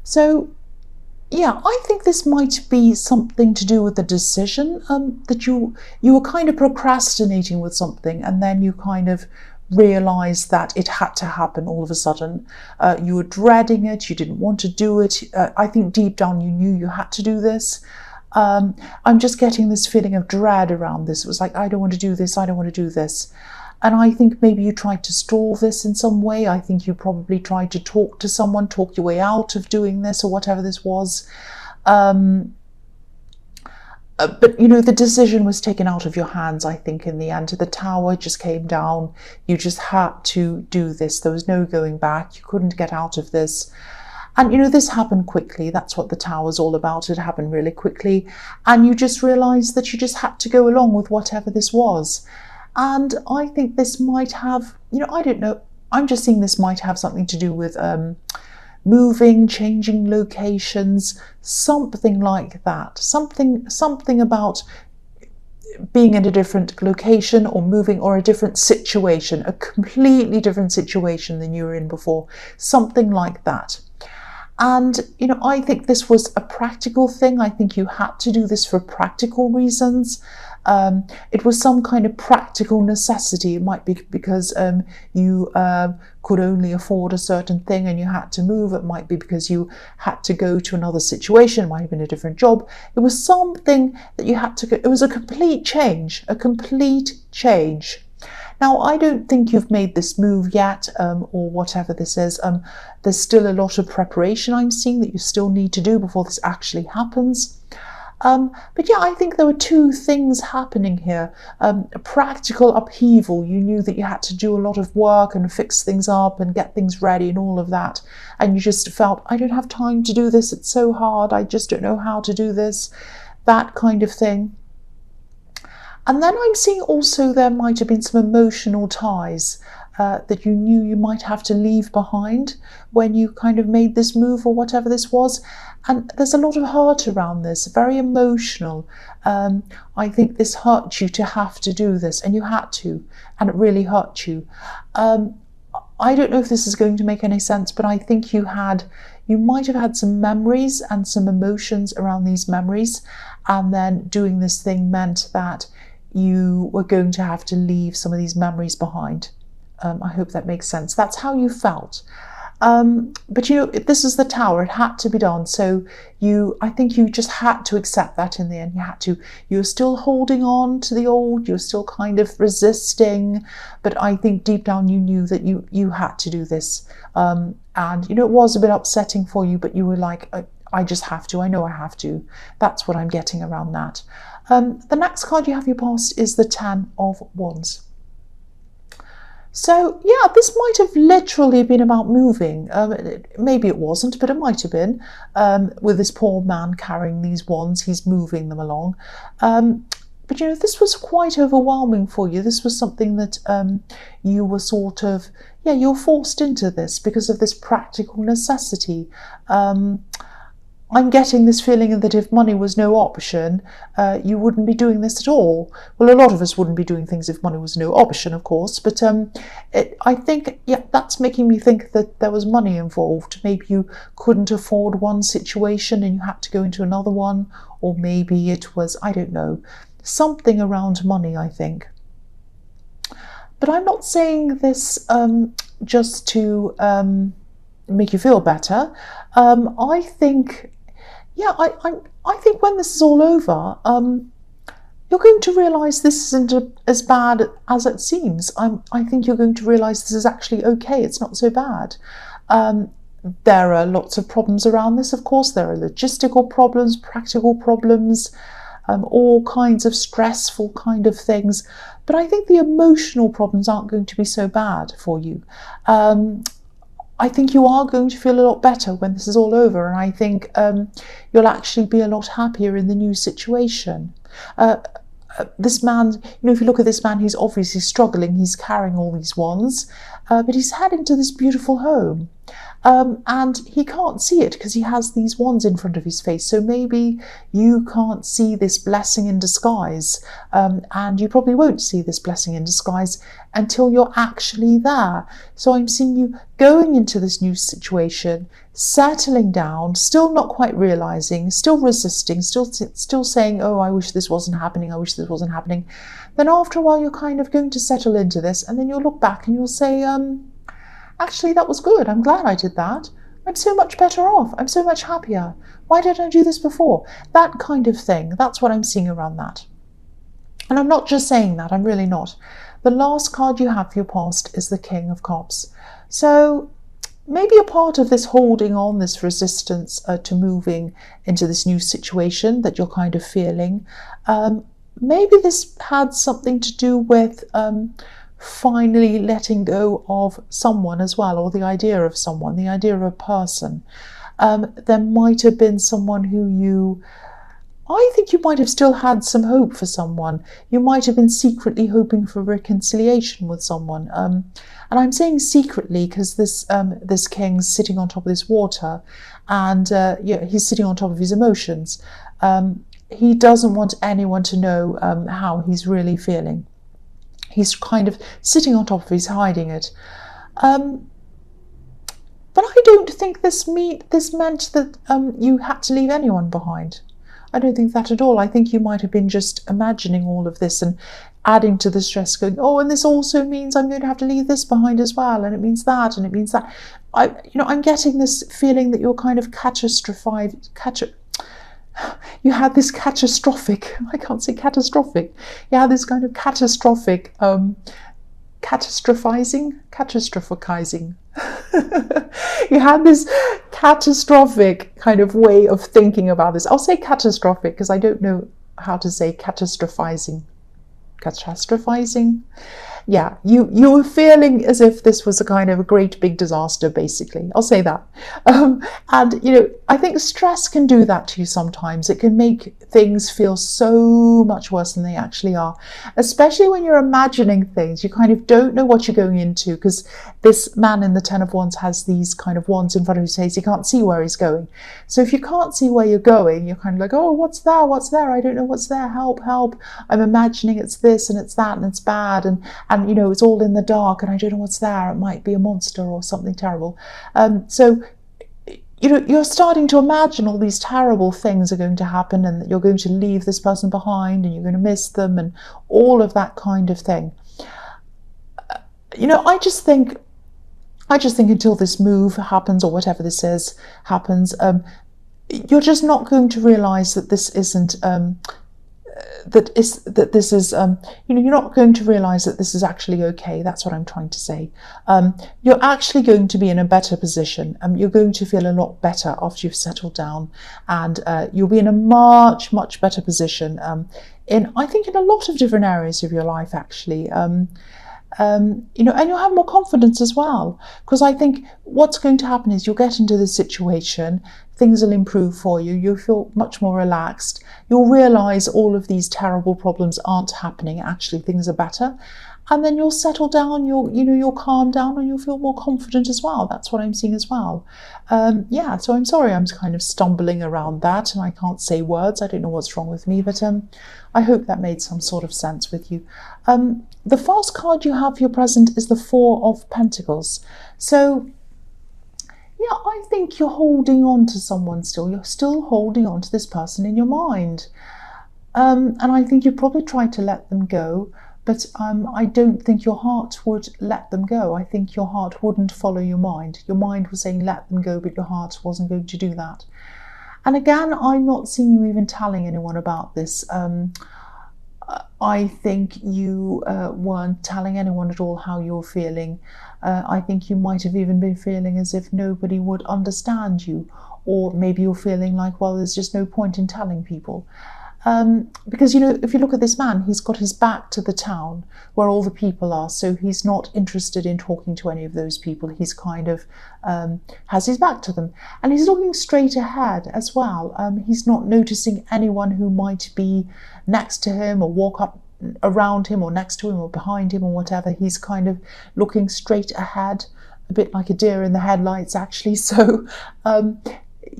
So yeah, I think this might be something to do with the decision, that you were kind of procrastinating with something, and then you kind of realized that it had to happen all of a sudden. You were dreading it, you didn't want to do it. I think deep down you knew you had to do this. I'm just getting this feeling of dread around this. It was like, I don't want to do this, I don't want to do this. And I think maybe you tried to stall this in some way. I think you probably tried to talk to someone, talk your way out of doing this or whatever this was. But, you know, the decision was taken out of your hands, I think, in the end. The tower just came down. You just had to do this. There was no going back. You couldn't get out of this. And, you know, this happened quickly. That's what the tower's all about. It happened really quickly. And you just realised that you just had to go along with whatever this was. And I think this might have, you know, I don't know, I'm just seeing this might have something to do with moving, changing locations, something like that. Something about being in a different location or moving, or a different situation, a completely different situation than you were in before, something like that. And, you know, I think this was a practical thing. I think you had to do this for practical reasons. It was some kind of practical necessity. It might be because you could only afford a certain thing and you had to move. It might be because you had to go to another situation. It might have been a different job. It was something that you had to go. It was a complete change, a complete change. Now, I don't think you've made this move yet, or whatever this is. There's still a lot of preparation I'm seeing that you still need to do before this actually happens. But yeah, I think there were two things happening here. A practical upheaval. You knew that you had to do a lot of work and fix things up and get things ready and all of that. And you just felt, I don't have time to do this. It's so hard. I just don't know how to do this. That kind of thing. And then I'm seeing also there might have been some emotional ties that you knew you might have to leave behind when you kind of made this move or whatever this was. And there's a lot of hurt around this, very emotional. I think this hurt you to have to do this, and you had to, and it really hurt you. I don't know if this is going to make any sense, but I think you might have had some memories and some emotions around these memories, and then doing this thing meant that you were going to have to leave some of these memories behind. I hope that makes sense. That's how you felt. But you know, this is the tower. It had to be done. So I think you just had to accept that in the end. You're still holding on to the old. You're still kind of resisting. But I think deep down you knew that you had to do this. And you know, it was a bit upsetting for you, but you were like, I just have to. I know I have to. That's what I'm getting around that. The next card you have your past is the Ten of Wands. So yeah, this might have literally been about moving. Maybe it wasn't, but it might have been. With this poor man carrying these wands, he's moving them along. But you know, this was quite overwhelming for you. This was something that you were sort of, yeah, you're forced into this because of this practical necessity. I'm getting this feeling that if money was no option, you wouldn't be doing this at all. Well, a lot of us wouldn't be doing things if money was no option, of course. But I think, yeah, that's making me think that there was money involved. Maybe you couldn't afford one situation and you had to go into another one. Or maybe it was, I don't know, something around money, I think. But I'm not saying this just to make you feel better. I think... Yeah, I think when this is all over, you're going to realise this isn't as bad as it seems. I think you're going to realise this is actually okay. It's not so bad. There are lots of problems around this, of course. There are logistical problems, practical problems, all kinds of stressful kind of things. But I think the emotional problems aren't going to be so bad for you. I think you are going to feel a lot better when this is all over, and I think you'll actually be a lot happier in the new situation. This man, you know, if you look at this man, he's obviously struggling. He's carrying all these wands, but he's heading to this beautiful home. and he can't see it because he has these wands in front of his face. So maybe you can't see this blessing in disguise, and you probably won't see this blessing in disguise until you're actually there. So I'm seeing you going into this new situation, settling down, still not quite realizing, still resisting, still saying, oh, I wish this wasn't happening, I wish this wasn't happening. Then after a while, you're kind of going to settle into this, and then you'll look back and you'll say, actually, that was good. I'm glad I did that. I'm so much better off. I'm so much happier. Why didn't I do this before? That kind of thing. That's what I'm seeing around that. And I'm not just saying that. I'm really not. The last card you have for your past is the King of Cups. So maybe a part of this holding on, this resistance to moving into this new situation that you're kind of feeling, maybe this had something to do with finally letting go of someone as well, or the idea of someone, the idea of a person. There might have been someone who I think you might have still had some hope for someone. You might have been secretly hoping for reconciliation with someone. And I'm saying secretly because this king's sitting on top of this water, and he's sitting on top of his emotions. He doesn't want anyone to know how he's really feeling. He's kind of sitting on top of it, he's hiding it. But I don't think this meant that you had to leave anyone behind. I don't think that at all. I think you might have been just imagining all of this and adding to the stress, going, oh, and this also means I'm going to have to leave this behind as well, and it means that, and it means that. I'm getting this feeling that you're kind of you had this catastrophic, I can't say catastrophic, you had this kind of catastrophizing. You had this catastrophic kind of way of thinking about this. I'll say catastrophic because I don't know how to say catastrophizing. Yeah, you were feeling as if this was a kind of a great big disaster, basically. I'll say that. And, I think stress can do that to you sometimes. It can make things feel so much worse than they actually are, especially when you're imagining things. You kind of don't know what you're going into because this man in the Ten of Wands has these kind of wands in front of his face. He can't see where he's going. So if you can't see where you're going, you're kind of like, oh, what's there? What's there? I don't know what's there. Help, help. I'm imagining it's this and it's that and it's bad. And it's all in the dark and I don't know what's there. It might be a monster or something terrible. So you're starting to imagine all these terrible things are going to happen and that you're going to leave this person behind and you're going to miss them and all of that kind of thing. I just think until this move happens, or whatever this is happens, you're just not going to realize that this isn't you're not going to realize that this is actually okay. That's what I'm trying to say. You're actually going to be in a better position. You're going to feel a lot better after you've settled down, and you'll be in a much, much better position I think in a lot of different areas of your life, actually. And you'll have more confidence as well, because I think what's going to happen is you'll get into this situation, things will improve for you, you'll feel much more relaxed, you'll realize all of these terrible problems aren't happening, actually things are better, and then you'll settle down, you'll calm down and you'll feel more confident as well. That's what I'm seeing as well. So I'm sorry I'm kind of stumbling around that and I can't say words. I don't know what's wrong with me, but I hope that made some sort of sense with you. The first card you have for your present is the Four of Pentacles. So yeah, I think you're holding on to someone still. You're still holding on to this person in your mind. And I think you probably tried to let them go, but I don't think your heart would let them go. I think your heart wouldn't follow your mind. Your mind was saying let them go, but your heart wasn't going to do that. And again, I'm not seeing you even telling anyone about this. I think you weren't telling anyone at all how you're feeling. I think you might have even been feeling as if nobody would understand you, or maybe you're feeling like, well, there's just no point in telling people. Because, if you look at this man, he's got his back to the town where all the people are, so he's not interested in talking to any of those people. He's kind of has his back to them, and he's looking straight ahead as well. He's not noticing anyone who might be next to him or walk up around him or next to him or behind him or whatever. He's kind of looking straight ahead. a bit like a deer in the headlights, actually. So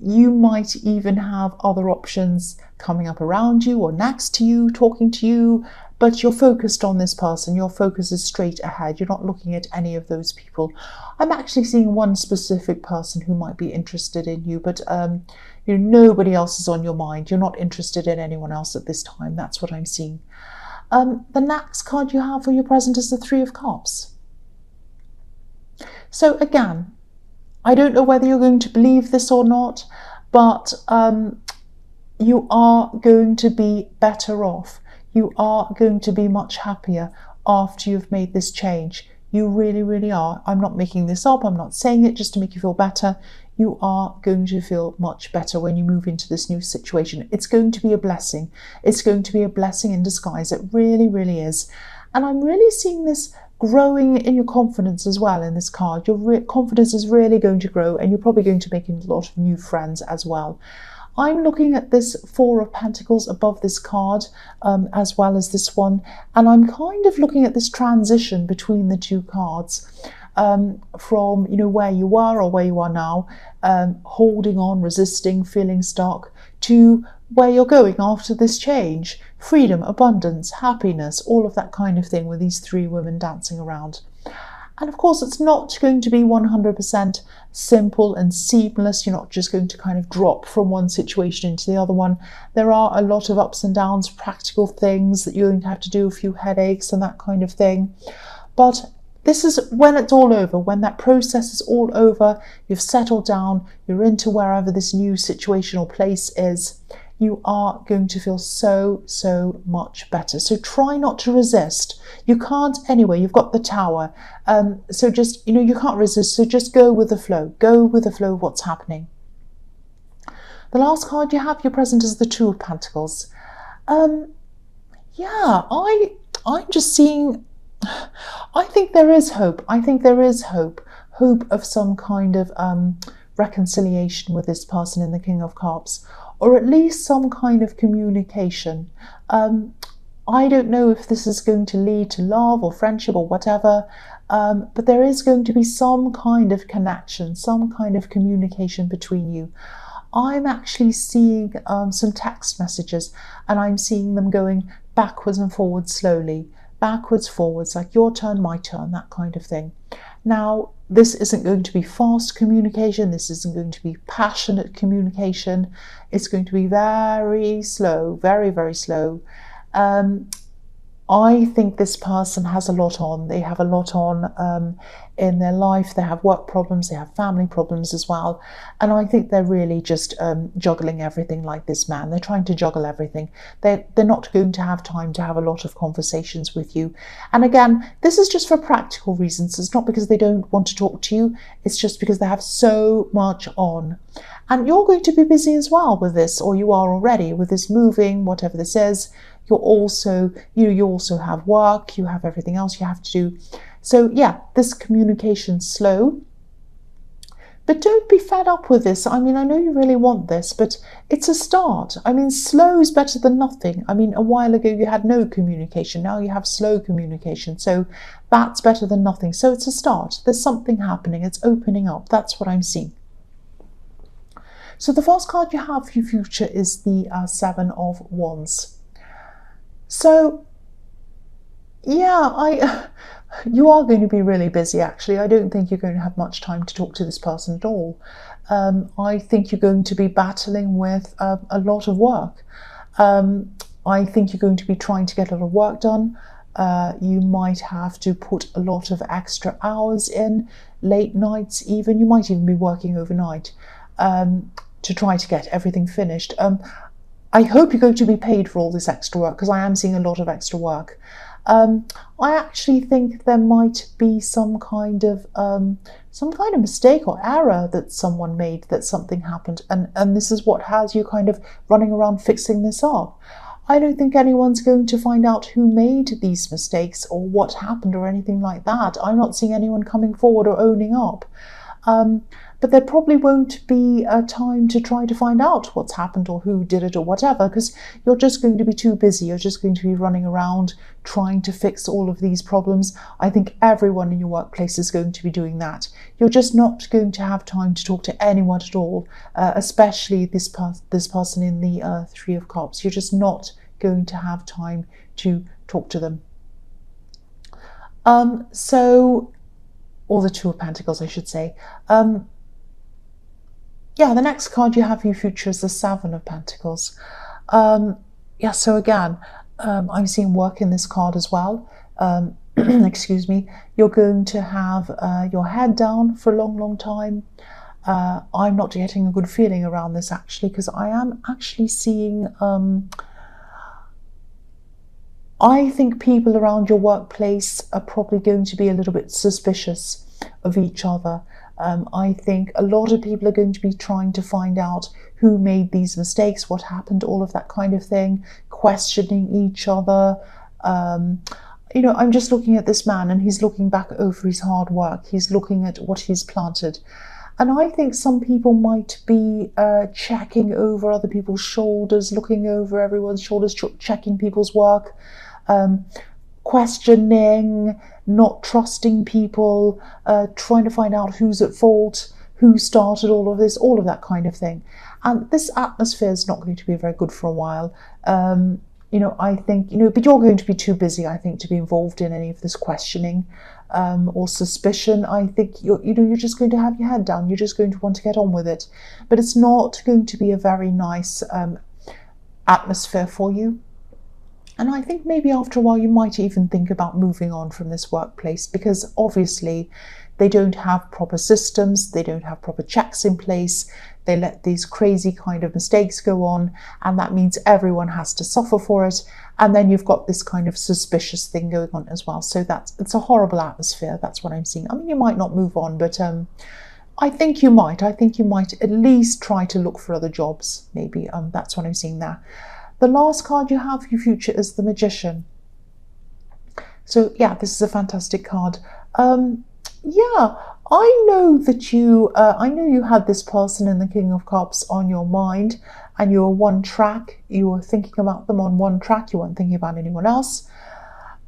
you might even have other options coming up around you or next to you, talking to you, but you're focused on this person. Your focus is straight ahead. You're not looking at any of those people. I'm actually seeing one specific person who might be interested in you, but nobody else is on your mind. You're not interested in anyone else at this time. That's what I'm seeing. The next card you have for your present is the Three of Cups. So again, I don't know whether you're going to believe this or not, but you are going to be better off. You are going to be much happier after you've made this change. You really, really are. I'm not making this up. I'm not saying it just to make you feel better. You are going to feel much better when you move into this new situation. It's going to be a blessing. It's going to be a blessing in disguise. It really, really is. And I'm really seeing this growing in your confidence as well in this card. Your confidence is really going to grow, and you're probably going to make a lot of new friends as well. I'm looking at this Four of Pentacles above this card, as well as this one, and I'm kind of looking at this transition between the two cards, from where you were or where you are now, holding on, resisting, feeling stuck, to where you're going after this change. Freedom, abundance, happiness, all of that kind of thing, with these three women dancing around. And of course, it's not going to be 100% simple and seamless. You're not just going to kind of drop from one situation into the other one. There are a lot of ups and downs, practical things that you're going to have to do, a few headaches and that kind of thing. But this is when it's all over, when that process is all over, you've settled down, you're into wherever this new situation or place is, you are going to feel so, so much better. So try not to resist. You can't anyway, you've got the Tower. So just, you can't resist, so just go with the flow. Go with the flow of what's happening. The last card you have, your present, is the Two of Pentacles. Yeah, I'm just seeing, I think there is hope. I think there is hope. Hope of some kind of reconciliation with this person in the King of Cups, or at least some kind of communication. I don't know if this is going to lead to love or friendship or whatever, but there is going to be some kind of connection, some kind of communication between you. I'm actually seeing some text messages, and I'm seeing them going backwards and forwards slowly, backwards, forwards, like your turn, my turn, that kind of thing. Now, this isn't going to be fast communication. This isn't going to be passionate communication. It's going to be very slow, very, very slow. I think this person has a lot on. They have a lot on in their life. They have work problems, they have family problems as well. And I think they're really just juggling everything like this man. They're trying to juggle everything. They're not going to have time to have a lot of conversations with you. And again, this is just for practical reasons. It's not because they don't want to talk to you. It's just because they have so much on. And you're going to be busy as well with this, or you are already, with this moving, whatever this is. You're also, you also have work, you have everything else you have to do. So yeah, this communication's slow. But don't be fed up with this. I mean, I know you really want this, but it's a start. I mean, slow is better than nothing. I mean, a while ago you had no communication. Now you have slow communication. So that's better than nothing. So it's a start. There's something happening. It's opening up. That's what I'm seeing. So the first card you have for your future is the Seven of Wands. So, yeah, you are going to be really busy, actually. I don't think you're going to have much time to talk to this person at all. I think you're going to be battling with a lot of work. I think you're going to be trying to get a lot of work done. You might have to put a lot of extra hours in, late nights even. You might even be working overnight to try to get everything finished. I hope you're going to be paid for all this extra work, because I am seeing a lot of extra work. I actually think there might be some kind of mistake or error that someone made, that something happened, and this is what has you kind of running around fixing this up. I don't think anyone's going to find out who made these mistakes or what happened or anything like that. I'm not seeing anyone coming forward or owning up. But there probably won't be a time to try to find out what's happened or who did it or whatever, because you're just going to be too busy. You're just going to be running around trying to fix all of these problems. I think everyone in your workplace is going to be doing that. You're just not going to have time to talk to anyone at all, especially this person in the Three of Cups. You're just not going to have time to talk to them. Or the Two of Pentacles, I should say. Yeah, the next card you have for your future is the Seven of Pentacles. Yeah, so again, I'm seeing work in this card as well. Excuse me. You're going to have your head down for a long, long time. I'm not getting a good feeling around this, actually, because I am actually seeing... I think people around your workplace are probably going to be a little bit suspicious of each other. I think a lot of people are going to be trying to find out who made these mistakes, what happened, all of that kind of thing, questioning each other. You know, I'm just looking at this man and he's looking back over his hard work. He's looking at what he's planted. And I think some people might be checking over other people's shoulders, looking over everyone's shoulders, checking people's work, questioning, not trusting people, trying to find out who's at fault, who started all of this, all of that kind of thing. And this atmosphere is not going to be very good for a while. You know, I think, you know, but you're going to be too busy, I think, to be involved in any of this questioning or suspicion. I think you're just going to have your head down. You're just going to want to get on with it. But it's not going to be a very nice atmosphere for you. And I think maybe after a while you might even think about moving on from this workplace, because obviously they don't have proper systems, they don't have proper checks in place, they let these crazy kind of mistakes go on, and that means everyone has to suffer for it. And then you've got this kind of suspicious thing going on as well. So it's a horrible atmosphere. That's what I'm seeing. I mean, you might not move on, but I think you might. I think you might at least try to look for other jobs, maybe. That's what I'm seeing there. The last card you have for your future is the Magician. So yeah, this is a fantastic card. Yeah, I know that you had this person in the King of Cups on your mind, and you were one track. You were thinking about them on one track. You weren't thinking about anyone else.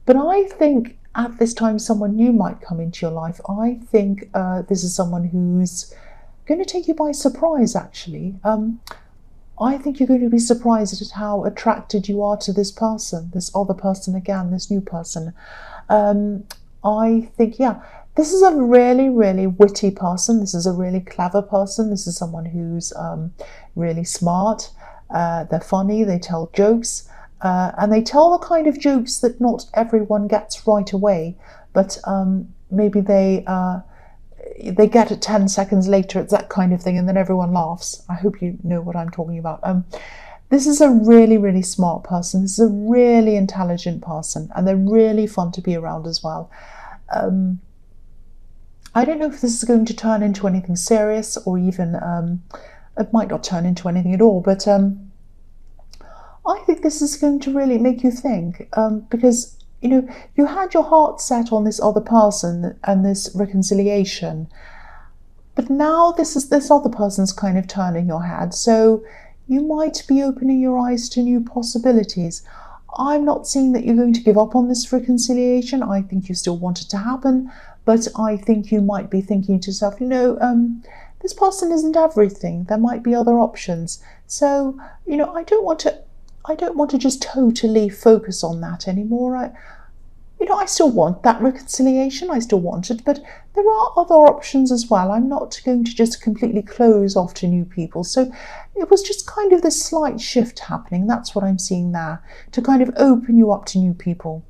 But I think at this time someone new might come into your life. I think this is someone who's going to take you by surprise, actually. I think you're going to be surprised at how attracted you are to this person, this other person again, this new person. I think, yeah, this is a really, really witty person. This is a really clever person. This is someone who's really smart. They're funny, they tell jokes, and they tell the kind of jokes that not everyone gets right away, but maybe they get it 10 seconds later. It's that kind of thing, and then everyone laughs. I hope you know what I'm talking about. This is a really, really smart person. This is a really intelligent person, and they're really fun to be around as well. I don't know if this is going to turn into anything serious, or even it might not turn into anything at all, but I think this is going to really make you think, because you know, you had your heart set on this other person and this reconciliation, but now this other person's kind of turning your head. So you might be opening your eyes to new possibilities. I'm not seeing that you're going to give up on this reconciliation. I think you still want it to happen, but I think you might be thinking to yourself, you know, this person isn't everything. There might be other options. So, you know, I don't want to just totally focus on that anymore. You know, I still want that reconciliation. I still want it, but there are other options as well. I'm not going to just completely close off to new people. So it was just kind of this slight shift happening. That's what I'm seeing there, to kind of open you up to new people.